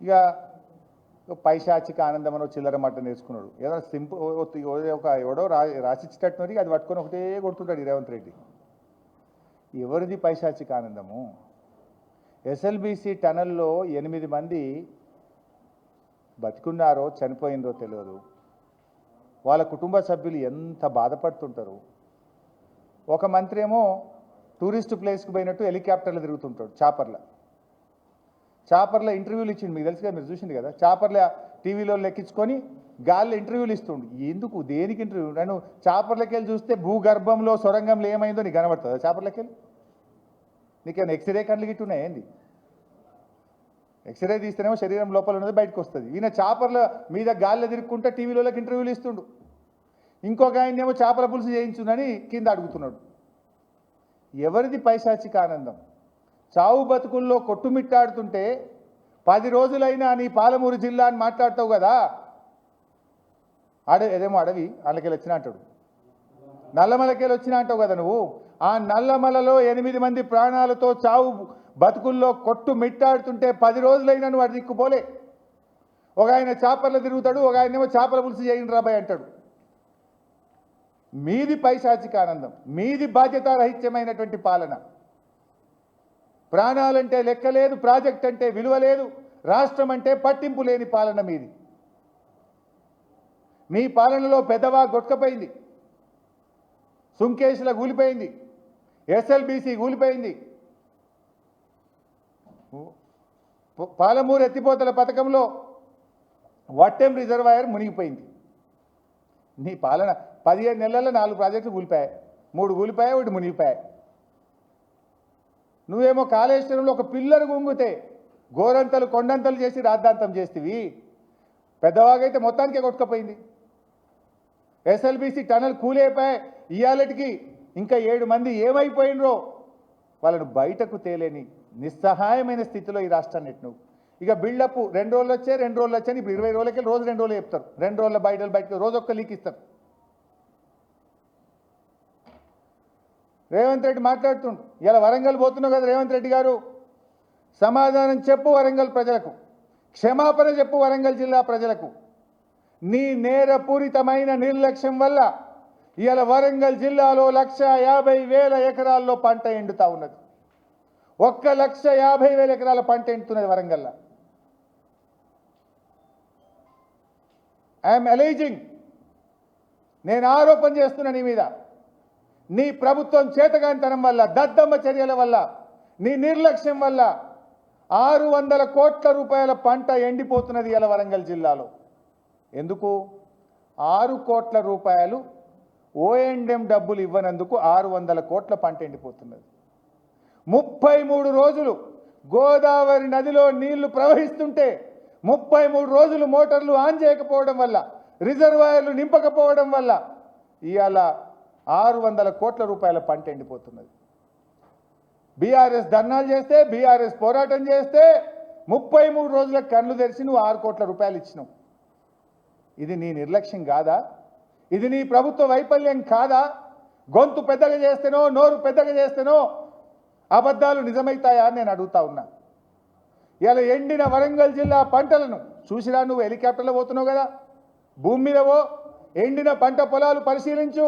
ఇక పైశాచిక ఆనందం అని చిల్లర మట్ట నేర్చుకున్నాడు. ఏదో సింపుల్ ఎవడో రాసిచ్చేటట్టున్నది అది పట్టుకొని ఒకటే కొడుతుంటాడు రేవంత్ రెడ్డి. ఎవరిది పైశాచిక ఆనందము? ఎస్ఎల్బీసీ టనల్లో 8 మంది బతికున్నారో చనిపోయిందో తెలియదు. వాళ్ళ కుటుంబ సభ్యులు ఎంత బాధపడుతుంటారు. ఒక మంత్రి ఏమో టూరిస్ట్ ప్లేస్కి పోయినట్టు హెలికాప్టర్లో తిరుగుతుంటాడు. చాపర్లో ఇంటర్వ్యూలు ఇచ్చిండు. మీకు తెలుసు కదా, మీరు చూసింది కదా. చాపర్లో టీవీలో లెక్కించుకొని గాల్లో ఇంటర్వ్యూలు ఇస్తుండు. ఎందుకు, దేనికి ఇంటర్వ్యూ? నేను చాపర్లకి వెళ్ళి చూస్తే భూగర్భంలో సొరంగంలో ఏమైందో నీకు కనబడుతుందా? చాపర్లకి వెళ్ళి నీకేమైనా ఎక్స్రే కళ్ళు గిట్టున్నాయి ఏంది? ఎక్స్రే తీస్తేనేమో శరీరం లోపల ఉన్నది బయటకు వస్తుంది. ఈయన చాపర్ల మీద గాల్లో తిరుక్కుంటే టీవీలోకి ఇంటర్వ్యూలు ఇస్తుండు. ఇంకొక ఆయనేమో చేపల పులుసు చేయించునని కింద అడుగుతున్నాడు. ఎవరిది పైశాచిక ఆనందం? చావు బతుకుల్లో కొట్టుమిట్టాడుతుంటే 10 రోజులైనా నీ పాలమూరు జిల్లా అని మాట్లాడతావు కదా. ఏదేమో అడవి వాళ్ళకెళ్ళి వచ్చినా అంటాడు, నల్లమలకెళ్ళి వచ్చినా అంటావు కదా నువ్వు. ఆ నల్లమలలో 8 మంది ప్రాణాలతో చావు బతుకుల్లో కొట్టుమిట్టాడుతుంటే 10 రోజులైనా నువ్వు అటు దిక్కుపోలే. ఒక ఆయన చేపల్లో తిరుగుతాడు, ఒక ఆయనేమో చేపల పులుసు చేయండి రాబాయ్ అంటాడు. మీది పైశాచిక ఆనందం, మీది బాధ్యతారహిత్యమైనటువంటి పాలన. ప్రాణాలంటే లెక్క లేదు, ప్రాజెక్ట్ అంటే విలువ లేదు, రాష్ట్రం అంటే పట్టింపు లేని పాలన మీది. మీ పాలనలో పెద్దవా గొట్టకపోయింది, సుంకేశ్ల కూలిపోయింది, ఎస్ఎల్బీసీ కూలిపోయింది, పాలమూరు ఎత్తిపోతల పథకంలో వట్టెం రిజర్వాయర్ మునిగిపోయింది. నీ పాలన 15 నెలల్లో 4 ప్రాజెక్టులు కూలిపోయాయి, 3 కూలిపోయాయి, 1 మునిగిపోయాయి. నువ్వేమో కాళేశ్వరంలో ఒక పిల్లరు గుంగితే గోరంతలు కొండంతలు చేసి రాద్ధాంతం చేస్తేవి. పెద్దవాగైతే మొత్తానికే కొట్టుకపోయింది. SLBC tunnel కూలైపోయాయి. ఇవాళకి ఇంకా 7 మంది ఏమైపోయినరో వాళ్ళను బయటకు తేలేని నిస్సహాయమైన స్థితిలో ఈ రాష్ట్రాన్ని నువ్వు. ఇక బిల్డప్ 2 రోజులు వచ్చాయి, 2 రోజులు వచ్చాయి. ఇప్పుడు 20 రోజులకి రోజు 2 రోజులు చెప్తారు. 2 రోజుల బయటకు రోజు ఒక్క లీక్ ఇస్తారు. రేవంత్ రెడ్డి మాట్లాడుతుండు. ఇలా వరంగల్ పోతున్నావు కదా రేవంత్ రెడ్డి గారు, సమాధానం చెప్పు వరంగల్ ప్రజలకు, క్షమాపణ చెప్పు వరంగల్ జిల్లా ప్రజలకు. నీ నేరపూరితమైన నిర్లక్ష్యం వల్ల ఇవాళ వరంగల్ జిల్లాలో 1,50,000 ఎకరాల్లో పంట ఎండుతా ఉన్నది. 1,50,000 ఎకరాల పంట ఎండుతున్నది వరంగల్లో. ఐఎమ్ అలైజింగ్, నేను ఆరోపణ చేస్తున్నా నీ మీద. నీ ప్రభుత్వం చేతగానితనం వల్ల, దద్దమ్మ చర్యల వల్ల, నీ నిర్లక్ష్యం వల్ల 600 కోట్ల రూపాయల పంట ఎండిపోతున్నది ఇలా వరంగల్ జిల్లాలో. ఎందుకు? 6 కోట్ల రూపాయలు ఓఎండ్ఎం డబ్బులు ఇవ్వనందుకు 600 కోట్ల పంట ఎండిపోతున్నది. 33 రోజులు గోదావరి నదిలో నీళ్లు ప్రవహిస్తుంటే 33 రోజులు మోటార్లు ఆన్ చేయకపోవడం వల్ల, రిజర్వాయర్లు నింపకపోవడం వల్ల ఇవాళ 600 కోట్ల రూపాయల పంట ఎండిపోతున్నది. బీఆర్ఎస్ ధర్నాలు చేస్తే, బీఆర్ఎస్ పోరాటం చేస్తే 33 రోజులకు కళ్ళు తెరిచి నువ్వు 6 కోట్ల రూపాయలు ఇచ్చినావు. ఇది నీ నిర్లక్ష్యం కాదా? ఇది నీ ప్రభుత్వ వైఫల్యం కాదా? గొంతు పెద్దగా చేస్తేనో, నోరు పెద్దగా చేస్తేనో అబద్ధాలు నిజమవుతాయా అని నేను అడుగుతా ఉన్నా. ఇలా ఎండిన వరంగల్ జిల్లా పంటలను చూసిరా. నువ్వు హెలికాప్టర్లో పోతున్నావు కదా, భూమి మీదవో ఎండిన పంట పొలాలు పరిశీలించు.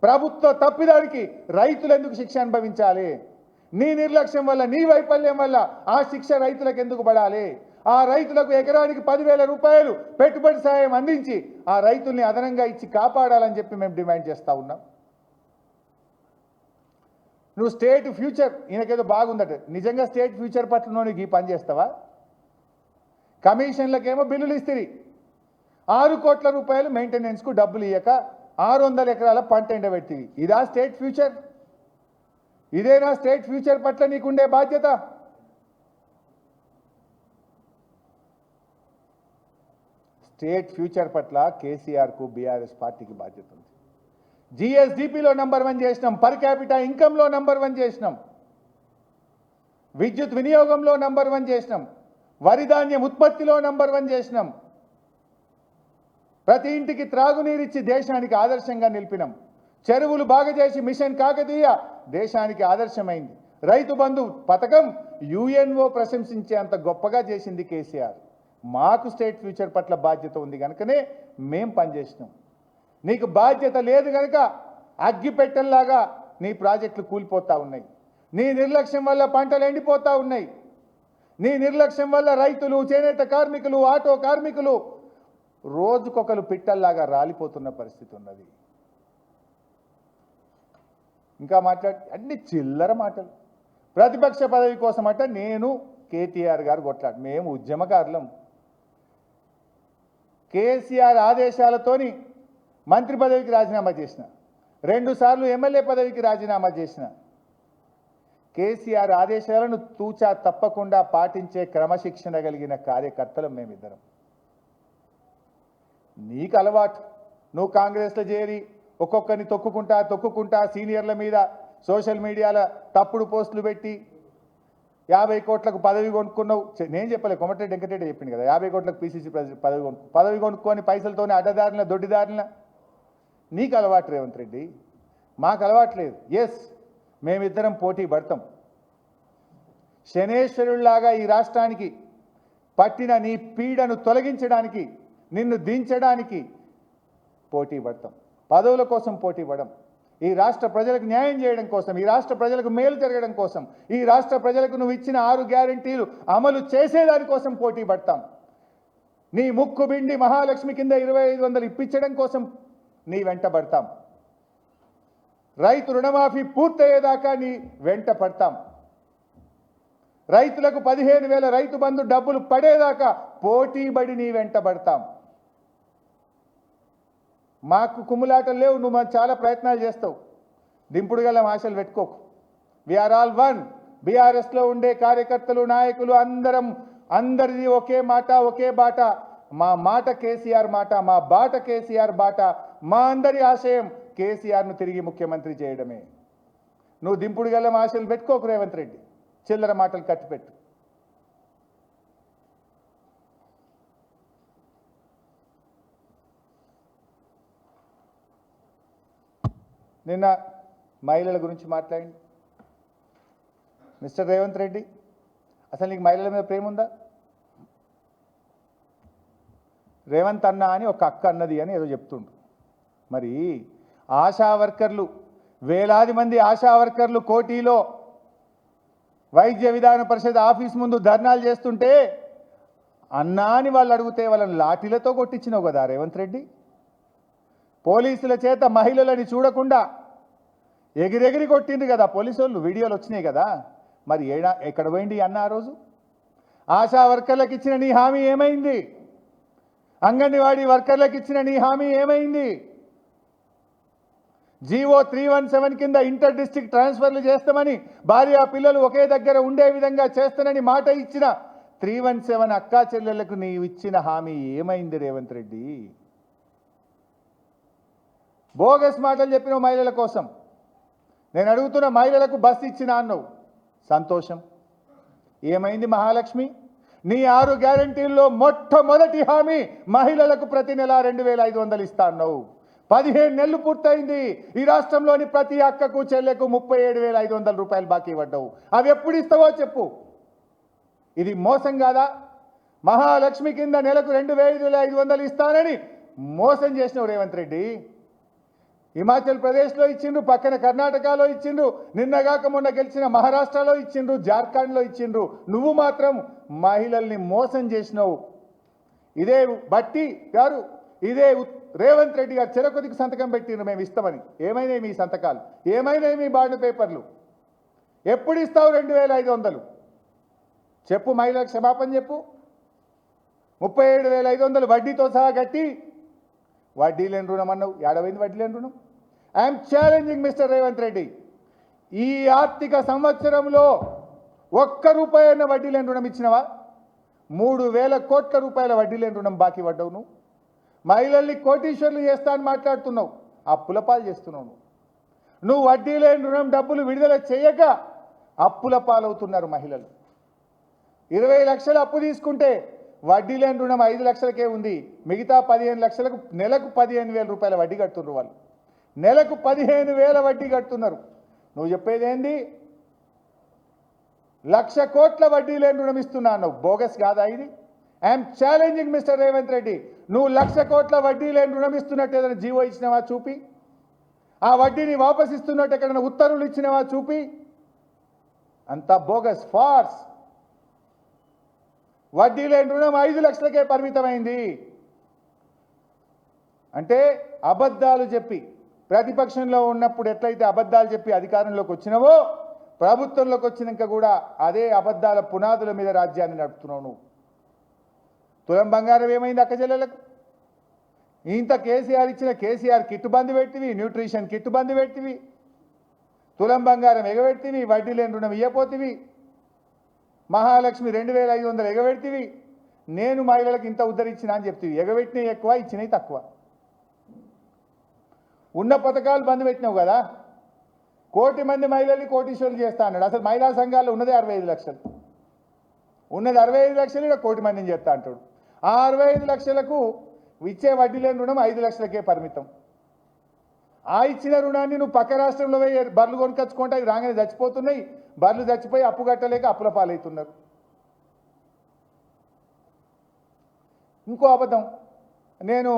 ప్రభుత్వ తప్పిదానికి రైతులు ఎందుకు శిక్ష అనుభవించాలి? నీ నిర్లక్ష్యం వల్ల, నీ వైఫల్యం వల్ల ఆ శిక్ష రైతులకు ఎందుకు పడాలి? ఆ రైతులకు ఎకరానికి 10,000 రూపాయలు పెట్టుబడి సాయం అందించి ఆ రైతుల్ని అదనంగా ఇచ్చి కాపాడాలని చెప్పి మేము డిమాండ్ చేస్తూ ఉన్నాం. నువ్వు స్టేట్ ఫ్యూచర్, ఈయనకేదో బాగుందట, నిజంగా స్టేట్ ఫ్యూచర్ పట్ల నీకు ఈ పని చేస్తావా? కమిషన్లకేమో బిల్లులు ఇస్తుంది, 6 కోట్ల రూపాయలు మెయింటెనెన్స్కు డబ్బులు ఇయ్యక 600 ఎకరాల పంట ఎండబెట్టివి. ఇదా స్టేట్ ఫ్యూచర్? ఇదేనా స్టేట్ ఫ్యూచర్ పట్ల నీకుండే బాధ్యత? స్టేట్ ఫ్యూచర్ పట్ల కేసీఆర్కు, బీఆర్ఎస్ పార్టీకి బాధ్యత ఉంది. జిఎస్డిపిలో నంబర్ 1 చేసినాం, పర్ క్యాపిటా ఇన్కంలో నంబర్ 1 చేసినాం, విద్యుత్ వినియోగంలో నంబర్ 1 చేసినాం, వరి ధాన్యం ఉత్పత్తిలో నంబర్ 1 చేసినాం, ప్రతి ఇంటికి త్రాగునీరిచ్చి దేశానికి ఆదర్శంగా నిలిపినాం, చెరువులు బాగా చేసి మిషన్ కాకతీయ దేశానికి ఆదర్శమైంది, రైతు బంధు పథకం యుఎన్ఓ ప్రశంసించే అంత గొప్పగా చేసింది కేసీఆర్. మాకు స్టేట్ ఫ్యూచర్ పట్ల బాధ్యత ఉంది కనుకనే మేం పనిచేసినాం. నీకు బాధ్యత లేదు కనుక అగ్గిపెట్టెల్లాగా నీ ప్రాజెక్టులు కూలిపోతూ ఉన్నాయి. నీ నిర్లక్ష్యం వల్ల పంటలు ఎండిపోతూ ఉన్నాయి. నీ నిర్లక్ష్యం వల్ల రైతులు, చేనేత కార్మికులు, ఆటో కార్మికులు రోజుకొకరు పిట్టల్లాగా రాలిపోతున్న పరిస్థితి ఉన్నది. ఇంకా అన్ని చిల్లర మాటలు. ప్రతిపక్ష పదవి కోసం అంటే నేను కేటీఆర్ గారు కొట్లాడు, మేము ఉద్యమకారులం. కేసీఆర్ ఆదేశాలతోని మంత్రి పదవికి రాజీనామా చేసిన, 2 సార్లు ఎమ్మెల్యే పదవికి రాజీనామా చేసిన. కేసీఆర్ ఆదేశాలను తూచా తప్పకుండా పాటించే క్రమశిక్షణ కలిగిన కార్యకర్తలు మేమిద్దరం. నీకు అలవాటు, నువ్వు కాంగ్రెస్లో చేరి ఒక్కొక్కరిని తొక్కుకుంటా సీనియర్ల మీద సోషల్ మీడియాలో తప్పుడు పోస్టులు పెట్టి 50 కోట్లకు పదవి కొనుక్కున్నావు. నేను చెప్పలే, కొమటిరెడ్డి వెంకటరెడ్డి చెప్పింది కదా, 50 కోట్లకు పీసీసీ పదవి కొనుక్కొని పైసలతోనే అడ్డదారిన దొడ్డిదారిన. నీకు అలవాటు రేవంత్ రెడ్డి, మాకు అలవాట్లేదు. ఎస్, మేమిద్దరం పోటీ పడతాం. శనేశ్వరుల్లాగా ఈ రాష్ట్రానికి పట్టిన నీ పీడను తొలగించడానికి, నిన్ను దించడానికి పోటీ పడతాం. పదవుల కోసం పోటీ పడం. ఈ రాష్ట్ర ప్రజలకు న్యాయం చేయడం కోసం, ఈ రాష్ట్ర ప్రజలకు మేలు జరగడం కోసం, ఈ రాష్ట్ర ప్రజలకు నువ్వు ఇచ్చిన 6 గ్యారెంటీలు అమలు చేసేదానికోసం పోటీ పడతాం. నీ ముక్కు బిండి మహాలక్ష్మి కింద 2500 ఇప్పించడం కోసం నీ వెంట పడతాం. రైతు రుణమాఫీ పూర్తయ్యేదాకా నీ వెంట పడతాం. రైతులకు 15,000 రైతు బంధు డబ్బులు పడేదాకా పోటీబడి నీ వెంట పడతాం. మాకు కుమ్ములాటలు లేవు, నువ్వు మాకు చాలా ప్రయత్నాలు చేస్తావు. దింపుడు గల ఆశలు పెట్టుకోకు. We are all one. బీఆర్ఎస్లో ఉండే కార్యకర్తలు, నాయకులు అందరిది ఒకే మాట, ఒకే బాట. మా మాట కేసీఆర్ మాట, మా బాట కేసీఆర్ బాట. మా అందరి ఆశయం కేసీఆర్ను తిరిగి ముఖ్యమంత్రి చేయడమే. నువ్వు దింపుడు గల ఆశలు పెట్టుకోకు రేవంత్ రెడ్డి, చిల్లర మాటలు కట్టిపెట్టు. నిన్న మహిళల గురించి మాట్లాడింది మిస్టర్ రేవంత్ రెడ్డి. అసలు నీకు మహిళల మీద ప్రేమ ఉందా? రేవంత్ అన్న అని ఒక అక్క అన్నది అని ఏదో చెప్తుండ్రు. మరి ఆశా వర్కర్లు, వేలాది మంది ఆశా వర్కర్లు కోటిలో వైద్య విధాన పరిషత్ ఆఫీస్ ముందు ధర్నాలు చేస్తుంటే అన్నా అని వాళ్ళు అడిగితే వాళ్ళని లాఠీలతో కొట్టించినావు కదా రేవంత్ రెడ్డి. పోలీసుల చేత మహిళలని చూడకుండా ఎగిరెగిరి కొట్టిండ్రు కదా పోలీసు వాళ్ళు, వీడియోలు వచ్చినాయి కదా. మరి ఎక్కడ పోయింది అన్న ఆ రోజు? ఆశా వర్కర్లకు ఇచ్చిన నీ హామీ ఏమైంది? అంగన్వాడీ వర్కర్లకు ఇచ్చిన నీ హామీ ఏమైంది? జీవో 317 కింద ఇంటర్ డిస్ట్రిక్ట్ ట్రాన్స్ఫర్లు చేస్తామని, భార్య పిల్లలు ఒకే దగ్గర ఉండే విధంగా చేస్తానని మాట ఇచ్చిన 317 అక్కా చెల్లెళ్లకు నీవు ఇచ్చిన హామీ ఏమైంది రేవంత్ రెడ్డి? బోగస్ మాటలు చెప్పిన మహిళల కోసం. నేను అడుగుతున్న, మహిళలకు బస్సు ఇచ్చినా అన్నావు, సంతోషం. ఏమైంది మహాలక్ష్మి? నీ 6 గ్యారెంటీల్లో మొట్టమొదటి హామీ మహిళలకు ప్రతి నెల 2,500 ఇస్తా అన్నావు. 15 నెలలు పూర్తయింది. ఈ రాష్ట్రంలోని ప్రతి అక్కకు చెల్లెకు 37,500 రూపాయలు బాకీ పడ్డావు. అవి ఎప్పుడు ఇస్తావో చెప్పు. ఇది మోసం కాదా? మహాలక్ష్మి కింద నెలకు 2,500 ఇస్తానని మోసం చేసినావు రేవంత్ రెడ్డి. హిమాచల్ ప్రదేశ్లో ఇచ్చిండ్రు, పక్కన కర్ణాటకలో ఇచ్చిండ్రు, నిన్నగాక మొన్న గెలిచిన మహారాష్ట్రలో ఇచ్చిండ్రు, జార్ఖండ్లో ఇచ్చిండ్రు. నువ్వు మాత్రం మహిళల్ని మోసం చేసినావు. ఇదే బట్టి గారు, ఇదే రేవంత్ రెడ్డి గారు చెరకొదికి సంతకం పెట్టిండ్రు మేము ఇస్తామని. ఏమైనాయి మీ సంతకాలు? ఏమైనాయి మీ బాండ్ పేపర్లు? ఎప్పుడు ఇస్తావు 2,500? చెప్పు, మహిళలకు క్షమాపణ చెప్పు. 37,500 వడ్డీతో సహా కట్టి వడ్డీ లేని రుణం అన్నావు. ఏడవైంది వడ్డీ లేని రుణం? I'm challenging mister Revanth Reddy, ఈ ఆర్థిక సంవత్సరంలో 1 రూపాయి అన్న వడ్డీ లేని రుణం ఇచ్చినవా? 3,000 కోట్ల రూపాయల వడ్డీ లేని రుణం బాకీ పడ్డావు. మహిళల్ని కోటీశ్వర్లు చేస్తా అని మాట్లాడుతున్నావు, అప్పుల పాలు చేస్తున్నావు. నువ్వు వడ్డీ లేని రుణం డబ్బులు విడుదల చేయక అప్పుల పాలవుతున్నారు మహిళలు. 20 లక్షలు అప్పు తీసుకుంటే వడ్డీ లేని రుణం 5 లక్షలకే ఉంది. మిగతా 15 లక్షలకు నెలకు 15,000 రూపాయల వడ్డీ కడుతున్నారు. వాళ్ళు నెలకు 15,000 వడ్డీ కడుతున్నారు. నువ్వు చెప్పేది ఏంది? 1,00,000 కోట్ల వడ్డీ లేని రుణం ఇస్తున్నా అన్నావు. బోగస్ కాదా ఇది? I'm challenging mister Revanth Reddy, నువ్వు 1,00,000 కోట్ల వడ్డీ లేని రుణం ఇస్తున్నట్టు ఏదైనా జీవో ఇచ్చినావా చూపి, ఆ వడ్డీని వాపస్ ఇస్తున్నట్టు ఎక్కడైనా ఉత్తర్వులు ఇచ్చినావా చూపి. అంతా బోగస్ ఫార్స్. వడ్డీ లేని రుణం 5 లక్షలకే పరిమితమైంది. అంటే అబద్ధాలు చెప్పి ప్రతిపక్షంలో ఉన్నప్పుడు ఎట్లయితే అబద్ధాలు చెప్పి అధికారంలోకి వచ్చినావో, ప్రభుత్వంలోకి వచ్చినాక కూడా అదే అబద్ధాల పునాదుల మీద రాజ్యాన్ని నడుపుతున్నావు నువ్వు. తులం బంగారం ఏమైంది అక్క చెల్లెలకు? ఇంత కేసీఆర్ ఇచ్చిన కేసీఆర్ కిట్టు బంద్ పెట్టివి, న్యూట్రిషన్ కిట్టు బంద్ పెట్టివి, తులం బంగారం ఎగబెట్టివి, వడ్డీ లేని రుణం ఇయ్యపోతివి, మహాలక్ష్మి 2,500 ఎగబెట్టివి, నేను మహిళలకు ఇంత ఉద్ధరించినా అని చెప్తివి. ఎగబెట్టినవి ఎక్కువ, ఇచ్చినవి తక్కువ. ఉన్న పథకాలు బంద్ పెట్టినావు కదా. 1,00,000 మంది మహిళల్ని కోటీశ్వరులు చేస్తా అన్నాడు. అసలు మహిళా సంఘాల్లో ఉన్నదే 65 లక్షలు. ఉన్నది 65 లక్షలు, ఇక్కడ 1,00,000 మందిని చేస్తా అంటాడు. ఆ 65 లక్షలకు ఇచ్చే వడ్డీ లేని రుణం 5 లక్షలకే పరిమితం. ఆ ఇచ్చిన రుణాన్ని నువ్వు పక్క రాష్ట్రంలో పోయి బర్రెలు కొనుకొచ్చుకుంటే అవి రాగానే చచ్చిపోతున్నాయి. బర్రెలు చచ్చిపోయి అప్పు కట్టలేక అప్పుల పాలవుతున్నారు. ఇంకో అబద్ధం, నేను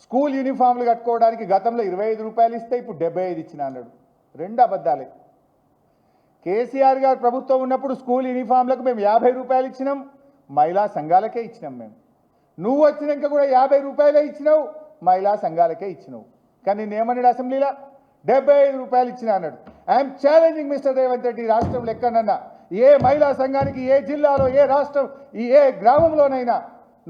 స్కూల్ యూనిఫామ్లు కట్టుకోవడానికి గతంలో 25 రూపాయలు ఇస్తే ఇప్పుడు 75 ఇచ్చిన అన్నాడు. 2 అబద్ధాలే. కేసీఆర్ గారు ప్రభుత్వం ఉన్నప్పుడు స్కూల్ యూనిఫామ్లకు మేము 50 రూపాయలు ఇచ్చినాం, మహిళా సంఘాలకే ఇచ్చినాం మేము. నువ్వు వచ్చినాక కూడా 50 రూపాయలే ఇచ్చినావు, మహిళా సంఘాలకే ఇచ్చినావు. కానీ నేనేమన్నాడు అసెంబ్లీలో? 75 రూపాయలు ఇచ్చిన అన్నాడు. I'm challenging mister Revanth Reddy, రాష్ట్రంలో ఎక్కడన్నా ఏ మహిళా సంఘానికి ఏ జిల్లాలో ఏ రాష్ట్రం ఏ గ్రామంలోనైనా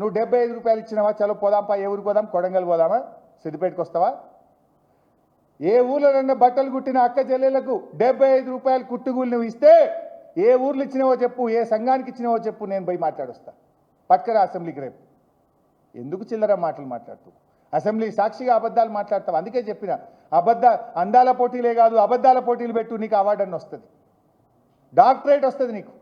నువ్వు 75 రూపాయలు ఇచ్చినావా? చలో పోదాంపా, ఏ ఊరికి పోదాం? కొడంగల్ పోదామా? సిద్దిపేటకు వస్తావా? ఏ ఊళ్ళోనన్నా బట్టలు కుట్టిన అక్క చెల్లెలకు 75 రూపాయలు కుట్టుగూలు నువ్వు ఇస్తే ఏ ఊర్లు ఇచ్చినావో చెప్పు, ఏ సంఘానికి ఇచ్చినావో చెప్పు, నేను పోయి మాట్లాడొస్తా. పట్టుకరా అసెంబ్లీకి రేపు. ఎందుకు చిల్లర మాటలు మాట్లాడుతూ అసెంబ్లీ సాక్షిగా అబద్ధాలు మాట్లాడతావు? అందుకే చెప్పిన అందాల పోటీలే కాదు, అబద్ధాల పోటీలు పెట్టు, నీకు అవార్డు అన్న వస్తుంది, డాక్టరేట్ వస్తుంది నీకు.